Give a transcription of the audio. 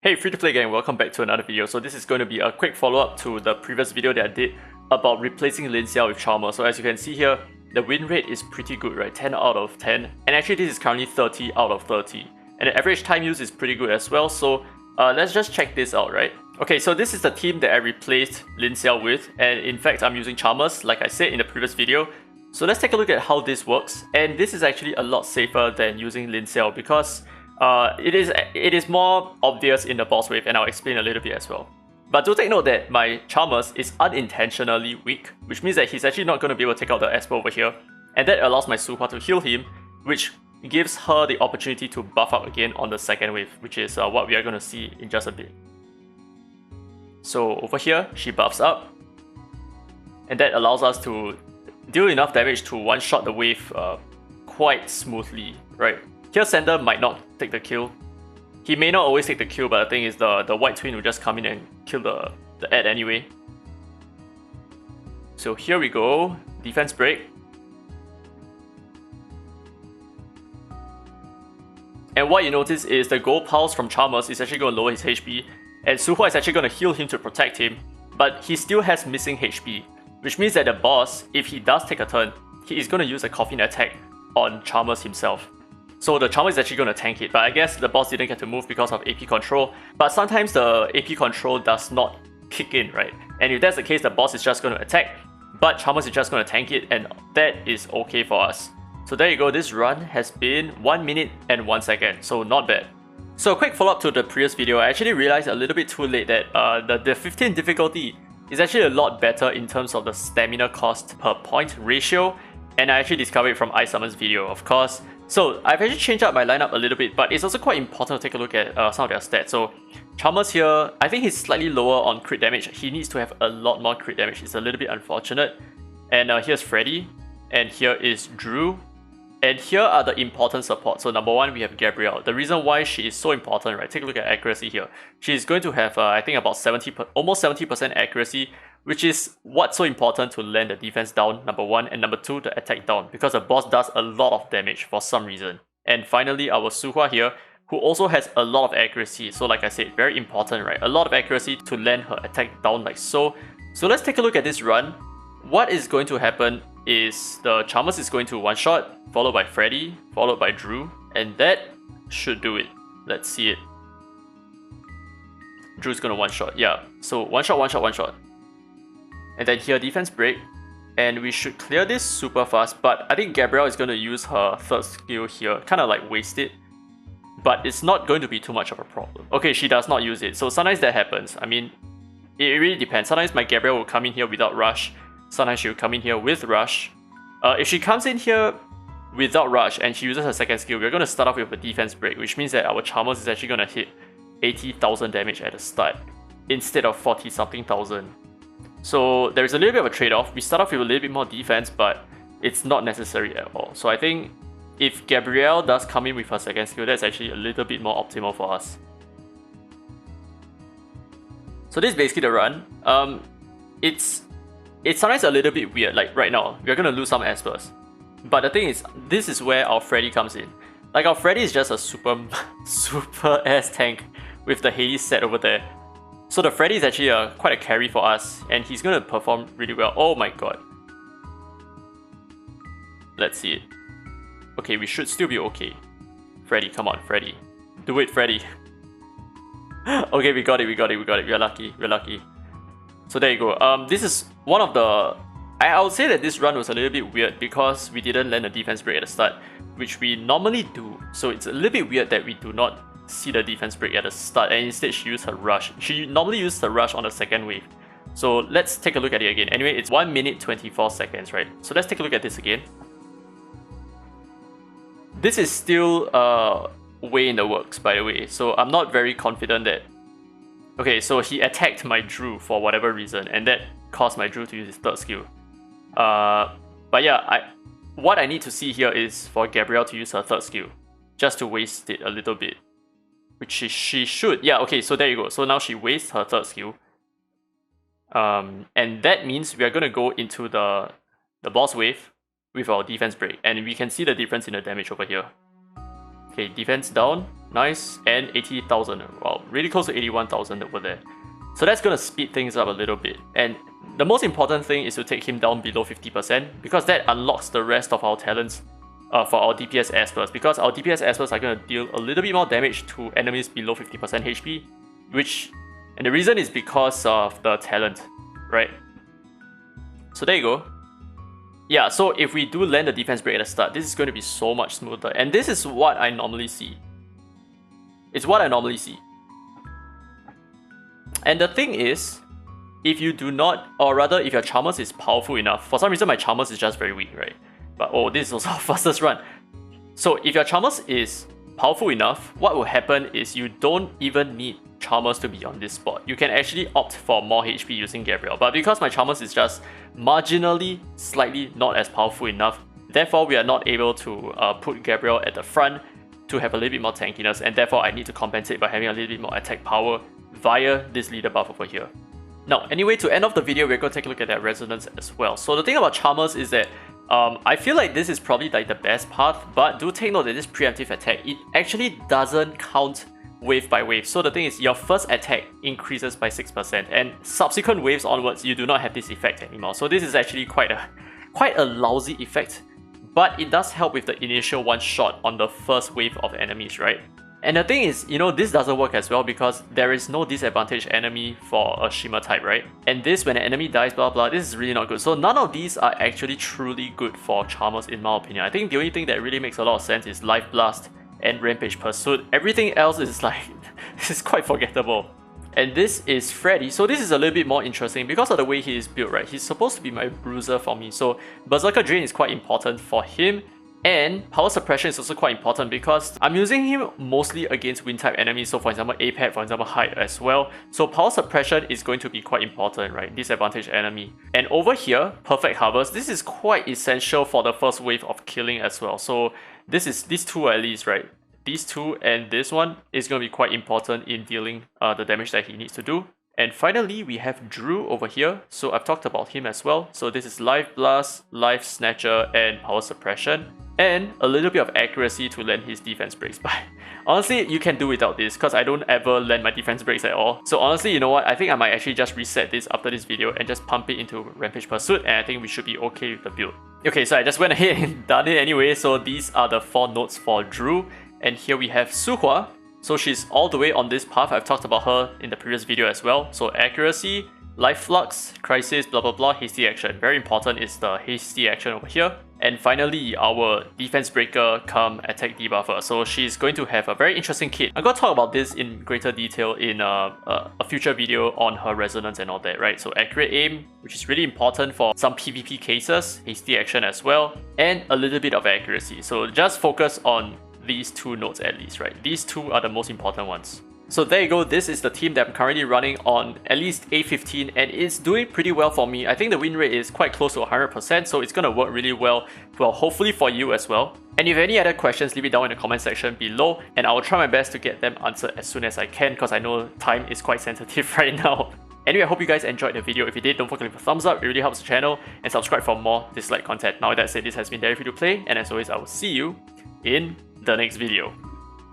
Hey free-to-play gang, welcome back to another video. So this is going to be a quick follow-up to the previous video that I did about replacing Lin Xiao with Charmer. So as you can see here, the win rate is pretty good, right? 10 out of 10. And actually this is currently 30 out of 30. And the average time use is pretty good as well. So let's just check this out, right? Okay, so this is the team that I replaced Lin Xiao with. And in fact, I'm using Charmers, like I said in the previous video. So let's take a look at how this works. And this is actually a lot safer than using Lin Xiao because it is more obvious in the boss wave, and I'll explain a little bit as well. But do take note that my Charmers is unintentionally weak, which means that he's actually not going to be able to take out the Esper over here, and that allows my Su Hua to heal him, which gives her the opportunity to buff up again on the second wave, which is what we are going to see in just a bit. So over here, she buffs up, and that allows us to deal enough damage to one-shot the wave quite smoothly, right? Here Sender might not take the kill. He may not always take the kill, but the thing is the white twin will just come in and kill the ad anyway. So here we go, defense break. And what you notice is the gold pulse from Charmers is actually going to lower his HP, and Su Hua is actually going to heal him to protect him, but he still has missing HP, which means that the boss, if he does take a turn, he is going to use a coffin attack on Charmers himself. So the Charmer is actually going to tank it, but I guess the boss didn't get to move because of AP control. But sometimes the AP control does not kick in, right? And if that's the case, the boss is just going to attack, but Charmers is just going to tank it, and that is okay for us. So there you go, this run has been 1 minute and 1 second, so not bad. So a quick follow-up to the previous video, I actually realized a little bit too late that the 15 difficulty is actually a lot better in terms of the stamina cost per point ratio, and I actually discovered it from iSummon's video, of course. So I've actually changed up my lineup a little bit, but it's also quite important to take a look at some of their stats. So Charmers here, I think he's slightly lower on crit damage. He needs to have a lot more crit damage. It's a little bit unfortunate. And here's Freddy, and here is Drew. And here are the important supports. So number one, we have Gabrielle. The reason why she is so important, right? Take a look at accuracy here. She's going to have, I think, about almost 70% accuracy, which is what's so important to land the defense down, number one, and number two, the attack down, because the boss does a lot of damage for some reason. And finally, our Su Hua here, who also has a lot of accuracy. So like I said, very important, right? A lot of accuracy to land her attack down like so. So let's take a look at this run. What is going to happen is the Charmers is going to one-shot, followed by Freddy, followed by Drew, and that should do it. Let's see it. Drew's gonna one-shot, yeah. So one-shot, one-shot, one-shot. And then here, defense break, and we should clear this super fast, but I think Gabrielle is going to use her third skill here, kind of like waste it, but it's not going to be too much of a problem. Okay, she does not use it, so sometimes that happens. I mean, it really depends. Sometimes my Gabrielle will come in here without rush, sometimes she will come in here with rush. If she comes in here without rush and she uses her second skill, we're going to start off with a defense break, which means that our Charmers is actually going to hit 80,000 damage at the start, instead of 40-something thousand. So there is a little bit of a trade-off. We start off with a little bit more defense, but it's not necessary at all. So I think if Gabrielle does come in with her second skill, that's actually a little bit more optimal for us. So this is basically the run. It's sometimes a little bit weird, like right now, we're going to lose some Espers. But the thing is, this is where our Freddy comes in. Like our Freddy is just a super ass tank with the Hades set over there. So the Freddy is actually quite a carry for us, and he's going to perform really well. Oh my god. Let's see it. Okay, we should still be okay. Freddy, come on, Freddy. Do it, Freddy. Okay, we got it, we got it, we got it. We're lucky, we're lucky. So there you go. This is one of the... I would say that this run was a little bit weird because we didn't land a defense break at the start, which we normally do. So it's a little bit weird that we do not see the defense break at the start, and instead she used her rush. She normally used the rush on the second wave. So let's take a look at it again. Anyway, it's 1 minute 24 seconds, right? So let's take a look at this again. This is still way in the works, by the way. So I'm not very confident that... Okay, so he attacked my Drew for whatever reason, and that caused my Drew to use his third skill. But yeah, what I need to see here is for Gabrielle to use her third skill, just to waste it a little bit. Which she should. Yeah, okay, so there you go. So now she wastes her third skill. And that means we are going to go into the boss wave with our defense break. And we can see the difference in the damage over here. Okay, defense down. Nice, and 80,000. Wow, really close to 81,000 over there. So that's gonna speed things up a little bit. And the most important thing is to take him down below 50% because that unlocks the rest of our talents for our DPS Espers, because our DPS Espers are gonna deal a little bit more damage to enemies below 50% HP, and the reason is because of the talent, right? So there you go. Yeah, so if we do land the defense break at the start, this is going to be so much smoother, and this is what I normally see. It's what I normally see. And the thing is, if you do not, or rather if your Chalmers is powerful enough, for some reason my Chalmers is just very weak, right? But oh, this is also our fastest run. So if your Chalmers is powerful enough, what will happen is you don't even need Chalmers to be on this spot. You can actually opt for more HP using Gabriel, but because my Chalmers is just marginally, slightly not as powerful enough, therefore we are not able to put Gabriel at the front to have a little bit more tankiness, and therefore I need to compensate by having a little bit more attack power via this leader buff over here. Now, anyway, to end off the video, we're going to take a look at their resonance as well. So the thing about Chalmers is that I feel like this is probably like the best path, but do take note that this preemptive attack, it actually doesn't count wave by wave. So the thing is, your first attack increases by 6%, and subsequent waves onwards, you do not have this effect anymore. So this is actually quite a lousy effect, but it does help with the initial one shot on the first wave of enemies, right? And the thing is, you know, this doesn't work as well because there is no disadvantage enemy for a Shimmer type, right? And this, when an enemy dies, blah blah, this is really not good. So none of these are actually truly good for Chalmers in my opinion. I think the only thing that really makes a lot of sense is Life Blast and Rampage Pursuit. Everything else is like, this is quite forgettable. And this is Freddy, so this is a little bit more interesting because of the way he is built, right? He's supposed to be my bruiser for me, so Berserker Drain is quite important for him. And Power Suppression is also quite important because I'm using him mostly against Wind type enemies, so for example Apep, for example Hyde as well. So Power Suppression is going to be quite important, right? Disadvantage enemy. And over here, Perfect Harvest, this is quite essential for the first wave of killing as well. So these two at least, right? These two and this one is going to be quite important in dealing the damage that he needs to do. And finally, we have Drew over here. So I've talked about him as well. So this is Life Blast, Life Snatcher, and Power Suppression. And a little bit of accuracy to land his defense breaks. But honestly, you can do without this because I don't ever land my defense breaks at all. So honestly, you know what? I think I might actually just reset this after this video and just pump it into Rampage Pursuit, and I think we should be okay with the build. Okay, so I just went ahead and done it anyway. So these are the 4 notes for Drew. And here we have Suhua. So she's all the way on this path. I've talked about her in the previous video as well. So accuracy, Life Flux, Crisis, blah blah blah, hasty action. Very important is the hasty action over here. And finally, our defense breaker come attack debuffer. So she's going to have a very interesting kit. I'm going to talk about this in greater detail in a future video on her resonance and all that, right? So accurate aim, which is really important for some PvP cases, hasty action as well, and a little bit of accuracy. So just focus on these 2 notes at least, right? These 2 are the most important ones. So there you go, this is the team that I'm currently running on at least A15, and it's doing pretty well for me. I think the win rate is quite close to 100%, so it's gonna work really well, hopefully for you as well. And if you have any other questions, leave it down in the comment section below, and I will try my best to get them answered as soon as I can, because I know time is quite sensitive right now. Anyway, I hope you guys enjoyed the video. If you did, don't forget to leave a thumbs up, it really helps the channel, and subscribe for more Dislyte content. Now that said, this has been Dairy Free to Play, and as always, I will see you in the next video.